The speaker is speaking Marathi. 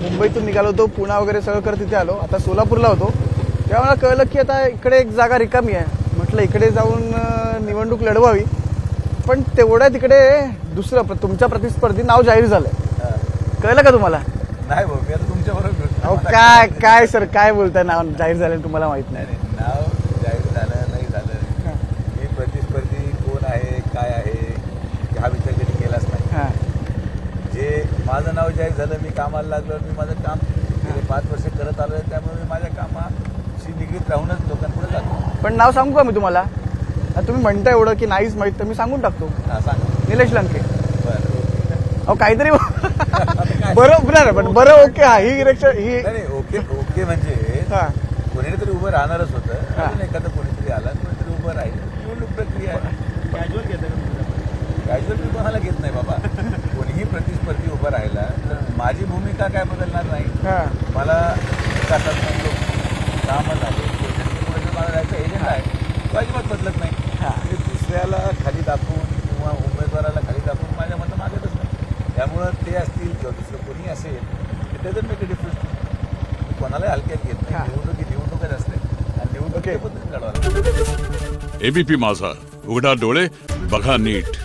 मुंबईतून निघालो होतो, पुणा वगैरे सगळं करत तिथे आलो. आता सोलापूरला होतो तेव्हा मला कळलं की आता इकडे एक जागा रिकामी आहे. म्हटलं इकडे जाऊन निवडणूक लढवावी. पण तेवढ्या तिकडे दुसरं तुमच्या प्रतिस्पर्धी नाव जाहीर झालंय. कळलं का तुम्हाला? नाही भाऊ, मी आता तुमच्या बरोबर. अहो काय काय सर, काय बोलताय? नाव जाहीर झालं तुम्हाला माहित नाही? नाव जाहीर झालं नाही झालं, मी प्रतिस्पर्धी कोण आहे काय आहे हा विचार कधी केलाच नाही. जे माझं नाव जाहीर झालं, मी कामाला लागलो, मी माझं काम गेले 5 वर्ष करत आलोय, त्यामुळे मी माझ्या कामाशी निगडीत राहूनच लोकांपुढे जातो. पण नाव सांगू का मी तुम्हाला? तुम्ही म्हणता एवढं की नाहीच माहित, तर मी सांगून टाकतो. हा सांग. निलेश लंके. बरं अहो काहीतरी बरोबर, पण बरं ओके. हा ही इलेक्शन ही ओके ओके म्हणजे कोणीतरी उभं राहणारच होतं. अजून एखादं कोणीतरी आला, कोणीतरी उभं राहील. निवडणूक प्रक्रिया आहे. कॅज्युअल मी कोणाला घेत नाही बाबा. कोणीही प्रतिस्पर्धी उभं राहिला तर माझी भूमिका काय बदलणार नाही. मला विकासात्मक कामच आहे, मला जायचा एजंडा आहे, तो अजिबात बदलत नाही. म्हणजे दुसऱ्याला खाली दाखवून किंवा उमेदवाराला खाली दाखवून माझ्या मतं मागतच नाही. त्यामुळं ते असतील किंवा दुसरं कोणी असेल ते डझंट मेक अ डिफरन्स. कोणालाही हलक्यात घेत नाही. निवडणूकच असते आणि निवडणूक पद्धतीने लढवायला. एबीपी माझा, उघडा डोळे बघा नीट.